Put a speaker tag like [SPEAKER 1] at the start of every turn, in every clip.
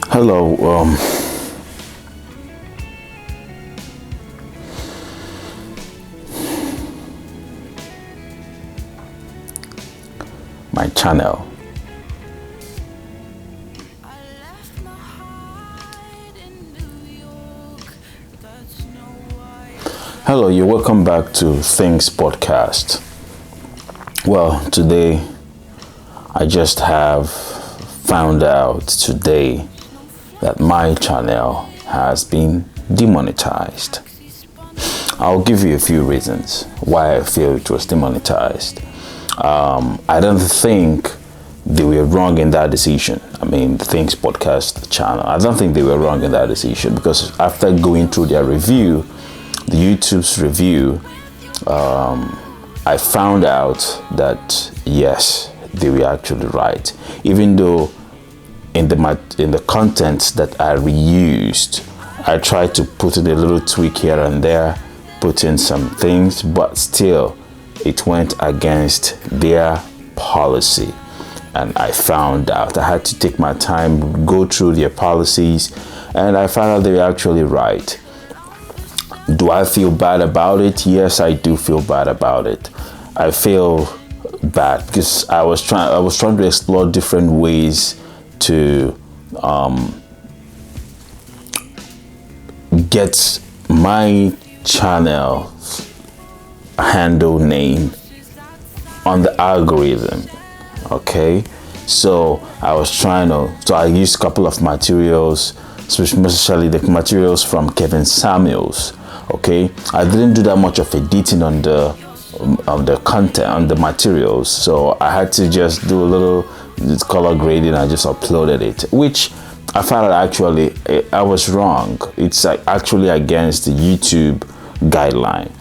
[SPEAKER 1] Hello, my channel. Hello, you're welcome back to Things Podcast. Well, today I just have found out today that my channel has been demonetized. I'll give you a few reasons why I feel it was demonetized. I don't think they were wrong in that decision. I mean, the Things Podcast channel, I don't think they were wrong in that decision, because after going through their review, the YouTube's review, I found out that yes, they were actually right. Even though in the content that I reused, I tried to put in a little tweak here and there, put in some things, but still it went against their policy. And I found out, I had to take my time, go through their policies, and I found out they were actually right. Do I feel bad about it? Yes, I do feel bad about it. I feel bad because I was trying to explore different ways to get my channel handle name on the algorithm. Okay, so I used a couple of materials, especially the materials from Kevin Samuels. Okay, I didn't do that much of editing on the content, on the materials, so I had to just do a little color grading. I just uploaded it, which I found out actually I was wrong. It's actually against the YouTube guideline,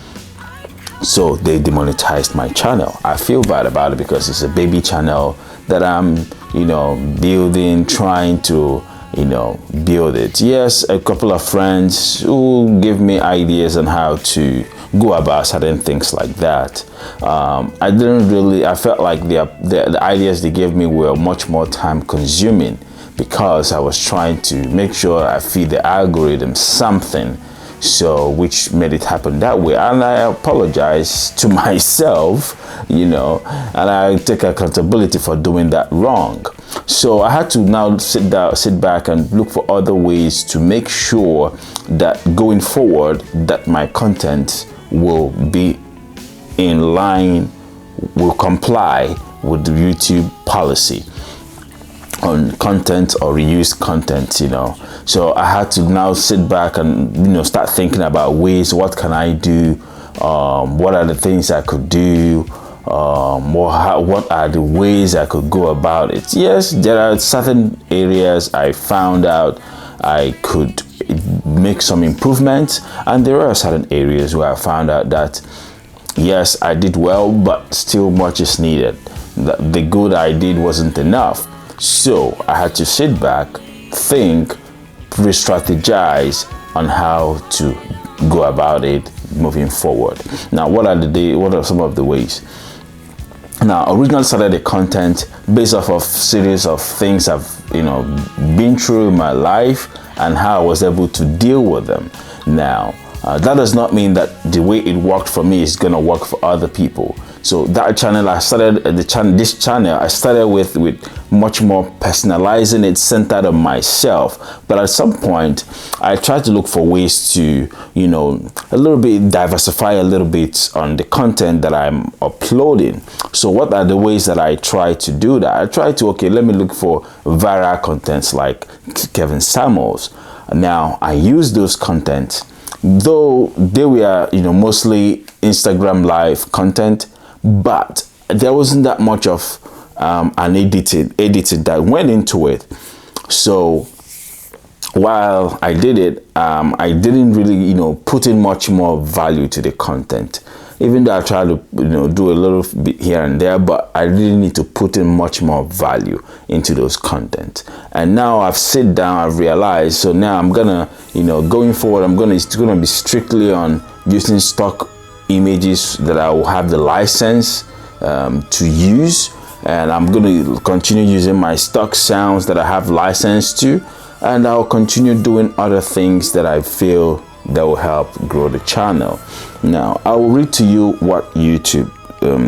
[SPEAKER 1] so they demonetized my channel. I feel bad about it because it's a baby channel that I'm building, trying to build it. Yes, a couple of friends who give me ideas on how to go about certain things like that. I felt like the ideas they gave me were much more time consuming, because I was trying to make sure I feed the algorithm something, so which made it happen that way. And I apologize to myself, and I take accountability for doing that wrong. So I had to now sit back and look for other ways to make sure that going forward that my content will be in line, will comply with the YouTube policy on content or reused content. So I had to now sit back and start thinking about ways. What can I do? What are the things I could do? What are the ways I could go about it? Yes, there are certain areas I found out I could make some improvements, and there are certain areas where I found out that yes, I did well, but still much is needed. The good I did wasn't enough. So I had to sit back, think, re-strategize on how to go about it moving forward. Now, what are some of the ways? Now, originally started the content based off of series of things I've been through in my life and how I was able to deal with them. Now, that does not mean that the way it worked for me is gonna work for other people. So that channel, I started with much more personalizing it, centered on myself. But at some point, I tried to look for ways to, a little bit diversify a little bit on the content that I'm uploading. So what are the ways that I try to do that? I try to, let me look for viral contents like Kevin Samuels. Now, I use those contents, though they were, mostly Instagram live content, but there wasn't that much of an editing that went into it. So while I did it, I didn't really, put in much more value to the content. Even though I tried to, do a little bit here and there, but I really need to put in much more value into those content. And now I've sit down, I've realized, so now I'm gonna, going forward, it's gonna be strictly on using stock images that I will have the license to use, and I'm going to continue using my stock sounds that I have license to, and I'll continue doing other things that I feel that will help grow the channel. Now, I will read to you what YouTube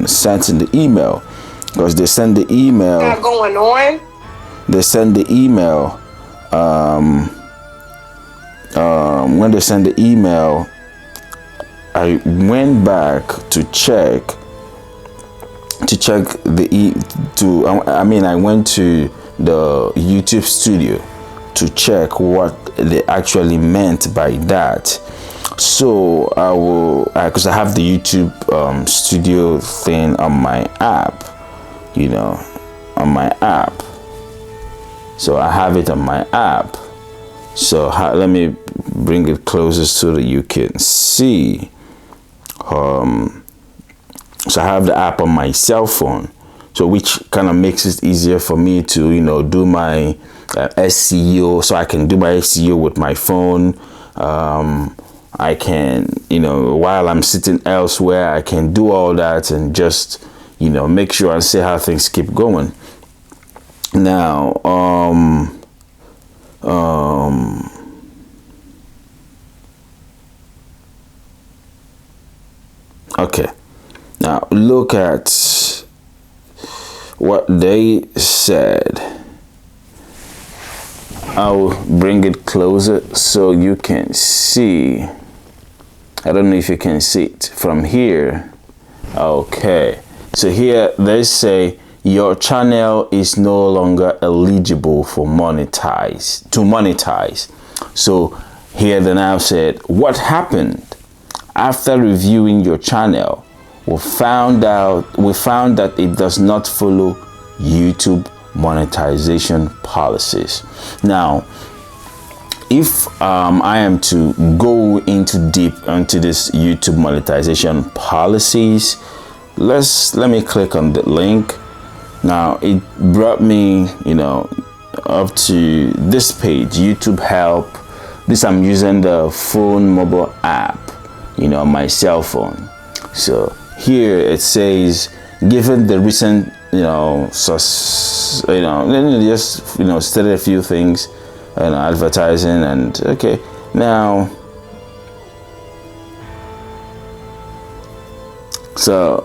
[SPEAKER 1] sent in the email, because they send the email.
[SPEAKER 2] What's going on?
[SPEAKER 1] They send the email. When they send the email, I went back to check I went to the YouTube studio to check what they actually meant by that. So I will, because I have the YouTube studio thing on my app, on my app. So I have it on my app. So let me bring it closer so that you can see. So I have the app on my cell phone, so which kind of makes it easier for me to do my SEO. So I can do my SEO with my phone. I can, while I'm sitting elsewhere, I can do all that and just make sure and see how things keep going. Now okay, now look at what they said. I'll bring it closer so you can see. I don't know if you can see it from here. Okay, so here they say your channel is no longer eligible for monetize. So here they now said, what happened? After reviewing your channel, we found that it does not follow YouTube monetization policies. Now, if I am to go deep into this YouTube monetization policies, let me click on the link. Now it brought me up to this page, YouTube help. This, I'm using the phone mobile app, on my cell phone. So here it says, given the recent just stated a few things, advertising, and okay. Now, so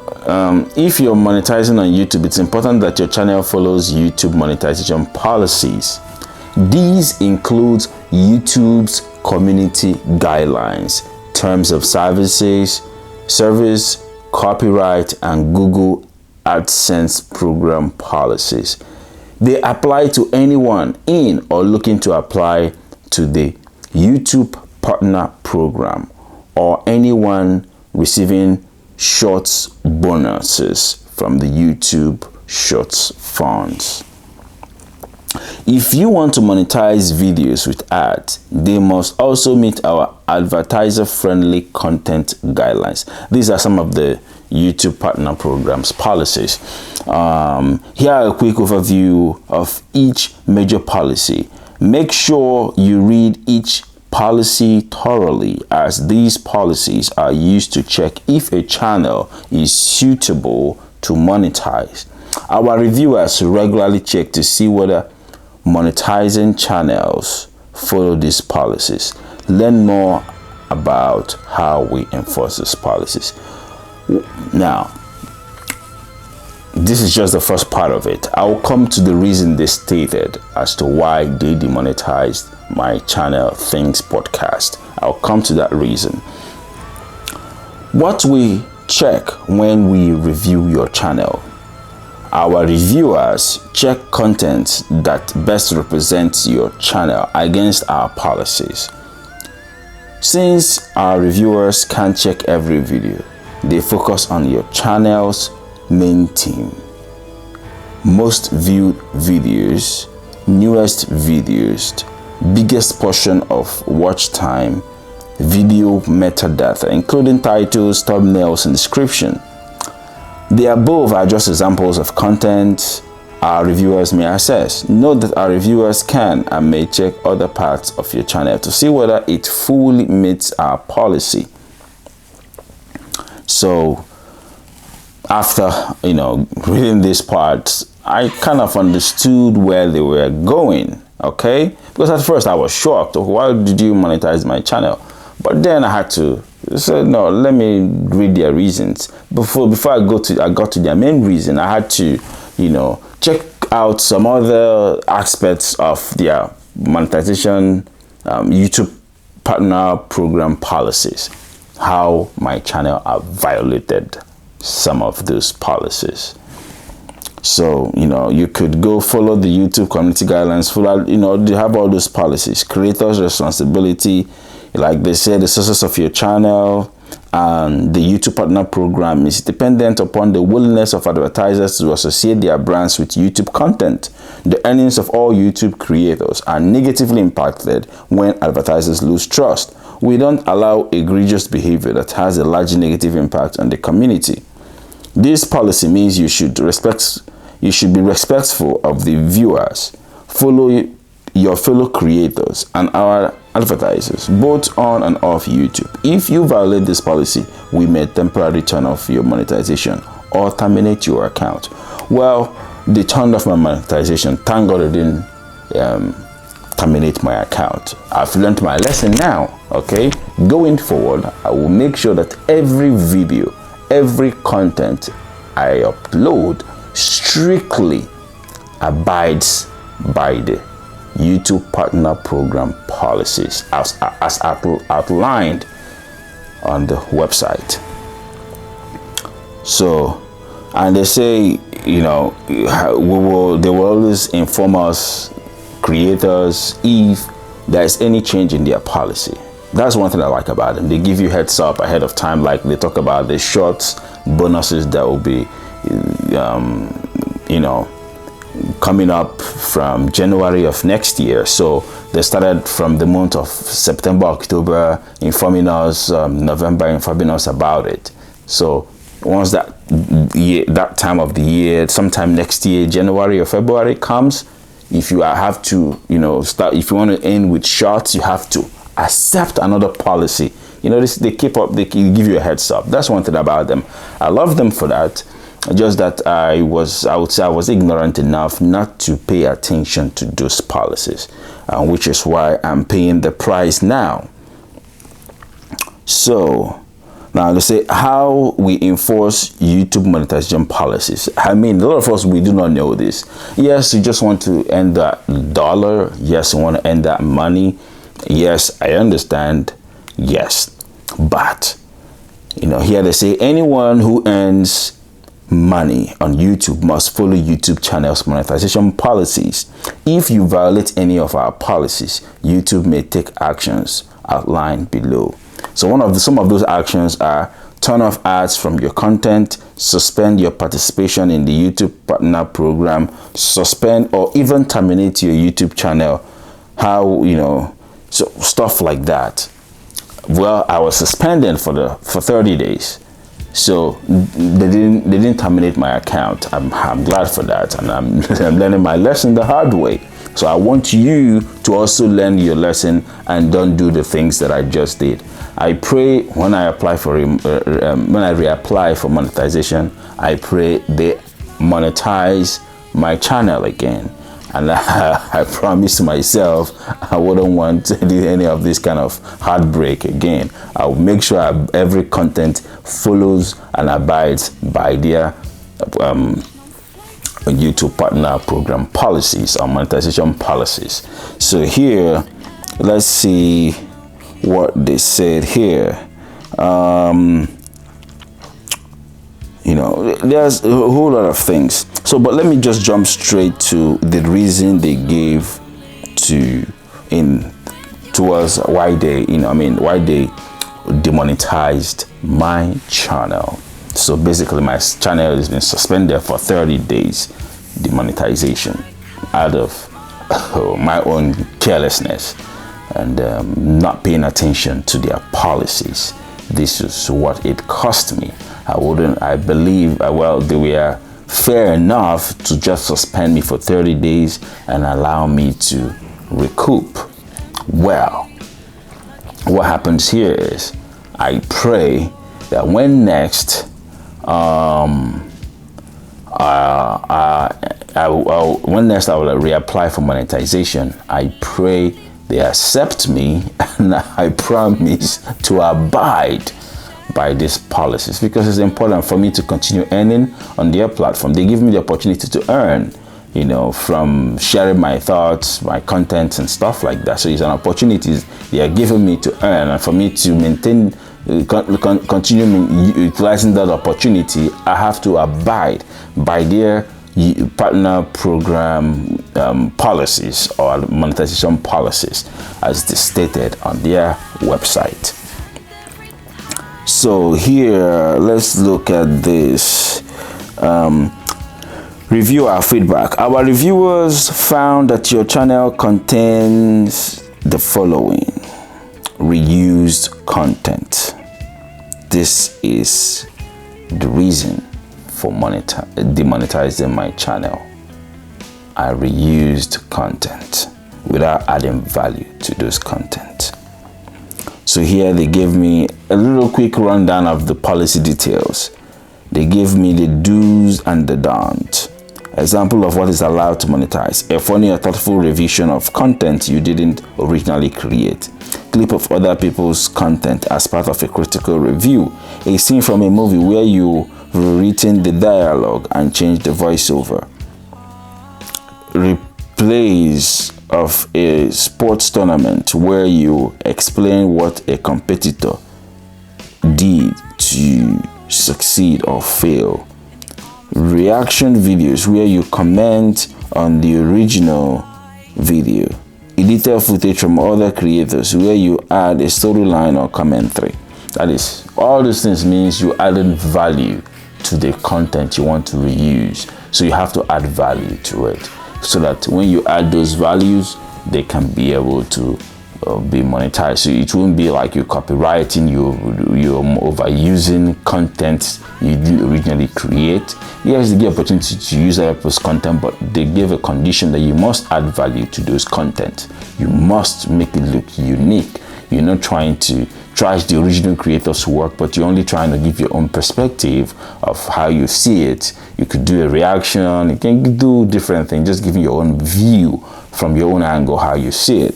[SPEAKER 1] if you're monetizing on YouTube, it's important that your channel follows YouTube monetization policies. These include YouTube's community guidelines, terms of service, copyright, and Google AdSense program policies. They apply to anyone in or looking to apply to the YouTube Partner Program, or anyone receiving Shorts bonuses from the YouTube Shorts funds. If you want to monetize videos with ads, they must also meet our advertiser-friendly content guidelines. These are some of the YouTube Partner Program's policies. Here are a quick overview of each major policy. Make sure you read each policy thoroughly, as these policies are used to check if a channel is suitable to monetize. Our reviewers regularly check to see whether monetizing channels follow these policies. Learn more about how we enforce these policies. Now, this is just the first part of it. I will come to the reason they stated as to why they demonetized my channel Things Podcast. I'll come to that reason. What we check when we review your channel. Our reviewers check content that best represents your channel against our policies. Since our reviewers can't check every video, they focus on your channel's main theme. Most viewed videos, newest videos, biggest portion of watch time, video metadata, including titles, thumbnails, and description. The above are just examples of content our reviewers may access. Note that our reviewers can and may check other parts of your channel to see whether it fully meets our policy. So after reading this part, I kind of understood where they were going. Okay, because at first I was shocked. Why did you monetize my channel? But then I had to say, no, let me read their reasons. Before I got to their main reason, I had to, check out some other aspects of their monetization YouTube partner program policies, how my channel have violated some of those policies. So, you could go follow the YouTube community guidelines, follow, they have all those policies, creators responsibility, like they say, the success of your channel and the YouTube partner program is dependent upon the willingness of advertisers to associate their brands with YouTube content. The earnings of all YouTube creators are negatively impacted when advertisers lose trust. We don't allow egregious behavior that has a large negative impact on the community. This policy means you should be respectful of the viewers, follow your fellow creators and our advertisers, both on and off YouTube. If you violate this policy, we may temporarily turn off your monetization or terminate your account. Well, they turned off my monetization. Thank God they didn't terminate my account. I've learned my lesson now. Okay, going forward, I will make sure that every video, every content I upload strictly abides by the YouTube partner program policies as outlined on the website. So, and they say, they will always inform us creators if there's any change in their policy. That's one thing I like about them. They give you heads up ahead of time, like they talk about the shorts bonuses that will be coming up from January of next year. So they started from the month of September, October, informing us, November, informing us about it. So once that time of the year, sometime next year, January or February comes, if you have to, if you want to end with shorts, you have to accept another policy. They keep up, they give you a heads up. That's one thing about them. I love them for that. Just that I would say I was ignorant enough not to pay attention to those policies, which is why I'm paying the price now. So now let's say how we enforce YouTube monetization policies. I mean, a lot of us, we do not know this. Yes, you just want to earn that dollar. Yes, you want to earn that money. Yes, I understand. Yes, but here they say anyone who earns money on YouTube must follow YouTube channel's monetization policies. If you violate any of our policies, YouTube may take actions outlined below. So some of those actions are turn off ads from your content, suspend your participation in the YouTube partner program, suspend or even terminate your YouTube channel. So stuff like that. Well, I was suspended for 30 days. So they didn't terminate my account. I'm glad for that, and I'm learning my lesson the hard way. So I want you to also learn your lesson and don't do the things that I just did. I pray when I apply for when I reapply for monetization, I pray they monetize my channel again. And I promised myself I wouldn't want to do any of this kind of heartbreak again. I'll make sure every content follows and abides by their YouTube partner program policies or monetization policies. So here, let's see what they said here. There's a whole lot of things. So, but let me just jump straight to the reason they gave towards why they, why they demonetized my channel. So basically, my channel has been suspended for 30 days, demonetization, out of my own carelessness and not paying attention to their policies. This is what it cost me. I believe, they were fair enough to just suspend me for 30 days and allow me to recoup. Well, what happens here is I pray that when next when next I will reapply for monetization, I pray they accept me, and I promise to abide by these policies, because it's important for me to continue earning on their platform. They give me the opportunity to earn, you know, from sharing my thoughts, my content and stuff like that. So it's an opportunity they are giving me to earn, and for me to maintain, continue utilizing that opportunity, I have to abide by their partner program policies or monetization policies as stated on their website. So here, let's look at this. Review our feedback. Our reviewers found that your channel contains the following: reused content. This is the reason for demonetizing my channel. I reused content without adding value to those content. So here they gave me a little quick rundown of the policy details. They gave me the do's and the don'ts. Example of what is allowed to monetize: a funny or thoughtful revision of content you didn't originally create, clip of other people's content as part of a critical review, a scene from a movie where you rewritten the dialogue and changed the voiceover, replays of a sports tournament where you explain what a competitor did to succeed or fail, reaction videos where you comment on the original video, edited footage from other creators where you add a storyline or commentary. That is, all these things means you added value to the content you want to reuse. So you have to add value to it, so that when you add those values, they can be able to be monetized. So it won't be like you're copywriting, you're overusing content you didn't originally create. Yes, they give opportunity to use other people's content, but they give a condition that you must add value to those content. You must make it look unique. You're not trying to trash the original creator's work, but you're only trying to give your own perspective of how you see it. You could do a reaction, you can do different things, just giving your own view from your own angle, how you see it.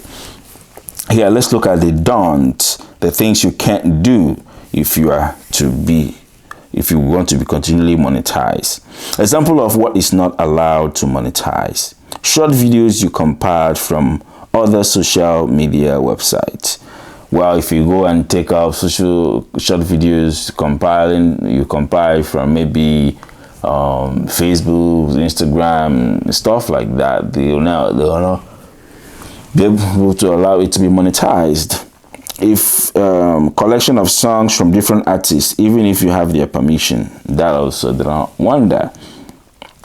[SPEAKER 1] Here, let's look at the don'ts, the things you can't do if you want to be continually monetized. Example of what is not allowed to monetize: short videos you compiled from other social media websites. Well, if you go and take out short videos, you compile from maybe Facebook, Instagram, stuff like that, they'll not be able to allow it to be monetized. If collection of songs from different artists, even if you have their permission, that also they don't wonder.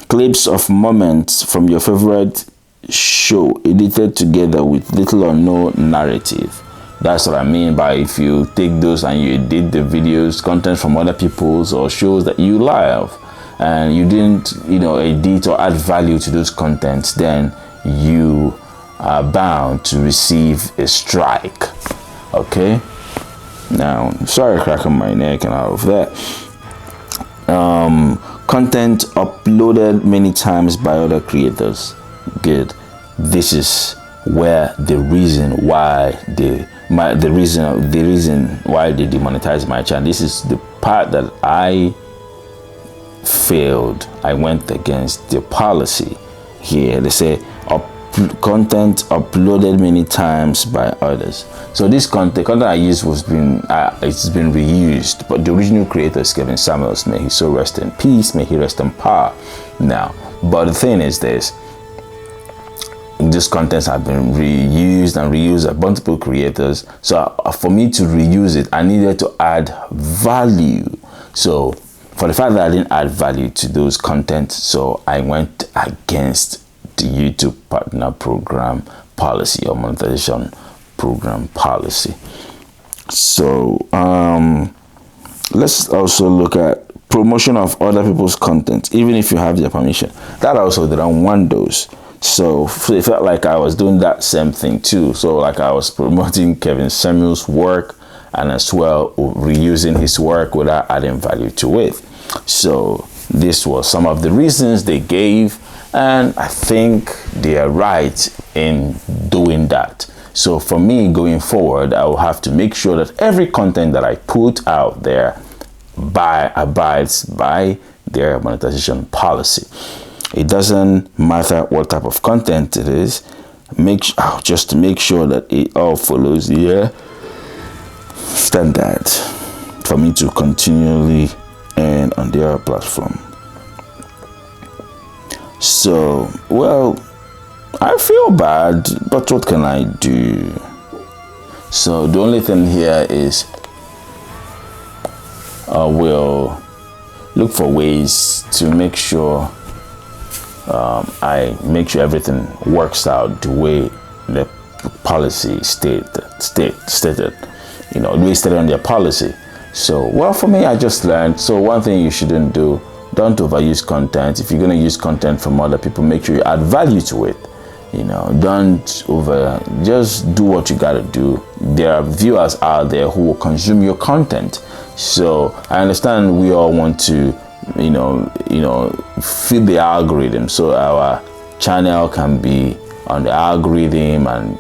[SPEAKER 1] Clips of moments from your favorite show edited together with little or no narrative. That's what I mean by, if you take those and you edit the videos, content from other people's or shows that you love, and you didn't, edit or add value to those contents, then you are bound to receive a strike. Okay. Now, sorry, cracking my neck and all of that. Content uploaded many times by other creators. Good. This is where the reason why they demonetized my channel. This is the part that I failed. I went against the policy. Here they say content uploaded many times by others. So this content I used it's been reused, but the original creator is Kevin Samuels. May he so rest in peace, may he rest in power. Now, but the thing is this: these contents have been reused by multiple creators. So for me to reuse it, I needed to add value. So for the fact that I didn't add value to those contents, so I went against the YouTube partner program policy or monetization program policy. So let's also look at promotion of other people's content, even if you have their permission. That also they don't want those. So it felt like I was doing that same thing too. So like I was promoting Kevin Samuels' work and as well reusing his work without adding value to it. So this was some of the reasons they gave, and I think they are right in doing that. So for me going forward, I will have to make sure that every content that I put out there abides by their monetization policy. It doesn't matter what type of content it is, just to make sure that it all follows the standard for me to continually earn on their platform. So, well, I feel bad, but what can I do? So the only thing here is I will look for ways to make sure I make sure everything works out the way the policy stated, the way stated on their policy. So, well, for me, I just learned. So one thing you shouldn't do, don't overuse content. If you're going to use content from other people, make sure you add value to it. Just do what you got to do. There are viewers out there who will consume your content. So I understand we all want to, feed the algorithm so our channel can be on the algorithm and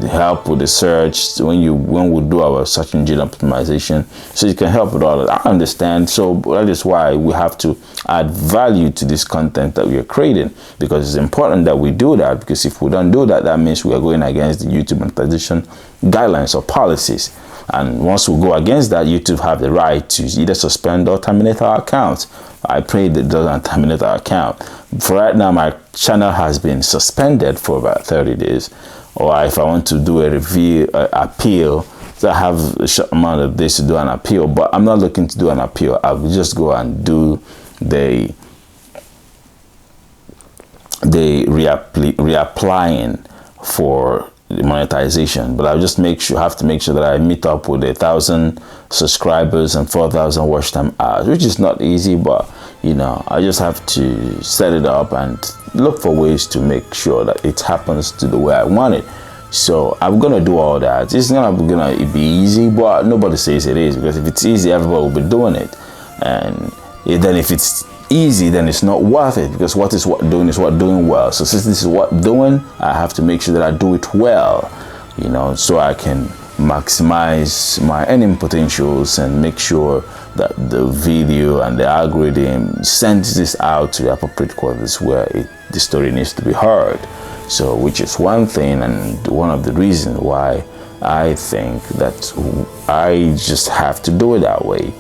[SPEAKER 1] help with the search when we do our search engine optimization, so you can help with all of that. I understand. So that is why we have to add value to this content that we are creating, because it's important that we do that, because if we don't do that, that means we are going against the YouTube monetization guidelines or policies. And once we go against that, YouTube have the right to either suspend or terminate our account. I pray that it doesn't terminate our account. For right now, my channel has been suspended for about 30 days. Or if I want to do a appeal, so I have a short amount of days to do an appeal, but I'm not looking to do an appeal. I will just go and do the reapplying for the monetization. But I'll just have to make sure that I meet up with 1,000 subscribers and 4,000 watch time hours, which is not easy, but I just have to set it up and look for ways to make sure that it happens to the way I want it. So I'm gonna do all that. It's not gonna be easy, but nobody says it is, because if it's easy, everybody will be doing it. And then if it's easy, then it's not worth it, because what doing well. So since this is what doing, I have to make sure that I do it well, so I can maximize my earning potentials and make sure that the video and the algorithm sends this out to the appropriate quarters where the story needs to be heard. So, which is one thing, and one of the reasons why I think that I just have to do it that way.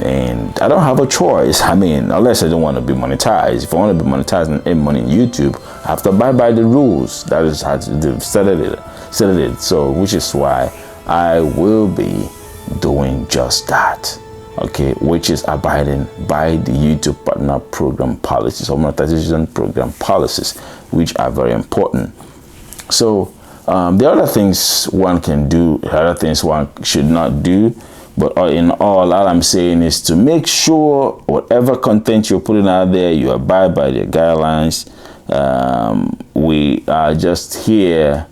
[SPEAKER 1] And I don't have a choice. I mean, unless I don't want to be monetized. If I want to be monetized and earn money in YouTube, I have to abide by the rules. That is how they've set it. So, which is why I will be doing just that. Okay, which is abiding by the YouTube partner program policies or monetization program policies, which are very important. So the other things one can do, the other things one should not do, but in all I'm saying is to make sure whatever content you're putting out there, you abide by the guidelines. We are just here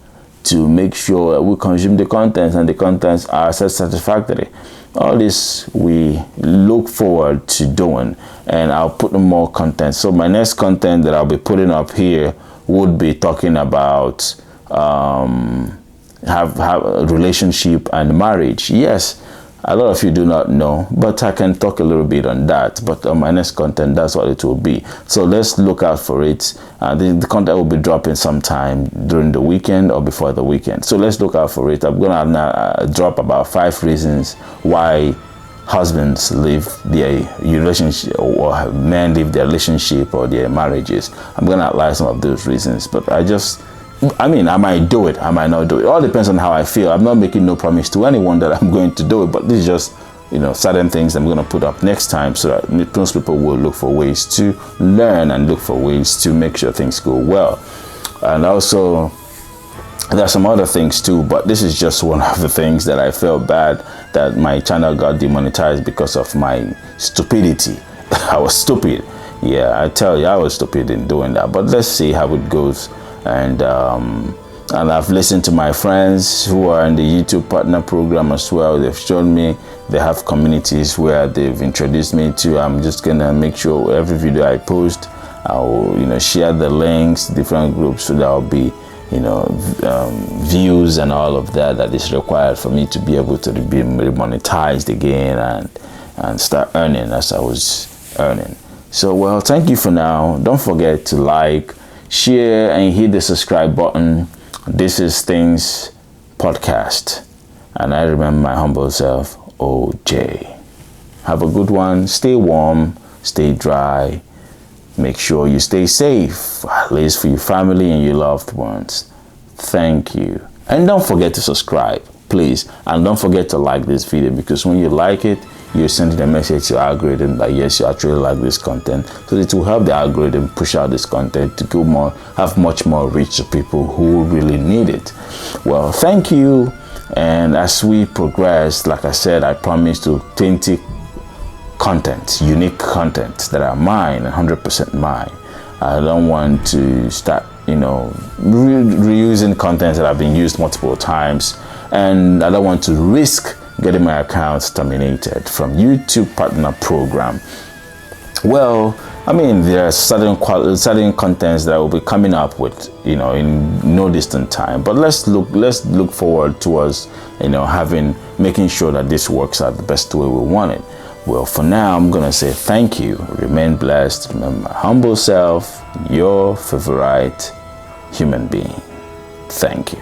[SPEAKER 1] to make sure we consume the contents, and the contents are satisfactory. All this we look forward to doing, and I'll put more content. So my next content that I'll be putting up here would be talking about have a relationship and marriage. Yes, a lot of you do not know, but I can talk a little bit on that. But on my next content, that's what it will be. So let's look out for it. The content will be dropping sometime during the weekend or before the weekend. So let's look out for it. I'm gonna drop about 5 reasons why husbands leave their relationship, or men leave their relationship or their marriages. I'm gonna outline some of those reasons, but I might do it, I might not do it. It all depends on how I feel. I'm not making no promise to anyone that I'm going to do it, but this is just, certain things I'm going to put up next time, so that most people will look for ways to learn and look for ways to make sure things go well. And also, there are some other things too, but this is just one of the things that I felt bad that my channel got demonetized because of my stupidity. I was stupid. Yeah, I tell you, I was stupid in doing that, but let's see how it goes. And I've listened to my friends who are in the YouTube partner program as well. They've shown me they have communities where they've introduced me to. I'm just gonna make sure every video I post, I will, share the links, different groups, so there will be, views and all of that is required for me to be able to be monetized again and start earning as I was earning. So, well, thank you for now. Don't forget to like, share, and hit the subscribe button. This is Things Podcast. And I remember my humble self, OJ. Have a good one. Stay warm, stay dry. Make sure you stay safe, at least for your family and your loved ones. Thank you. And don't forget to subscribe, please. And don't forget to like this video, because when you like it, you're sending a message to the algorithm that yes, you actually like this content. So it will help the algorithm push out this content to go more, have much more reach to people who really need it. Well, thank you. And as we progress, like I said, I promise to 20 content, unique content that are mine, 100% mine. I don't want to start, reusing content that have been used multiple times, and I don't want to risk getting my accounts terminated from YouTube Partner Program. Well, I mean, there are certain contents that I will be coming up with, in no distant time. But let's look forward towards, making sure that this works out the best way we want it. Well, for now, I'm going to say thank you. Remain blessed. Remember, my humble self, your favorite human being. Thank you.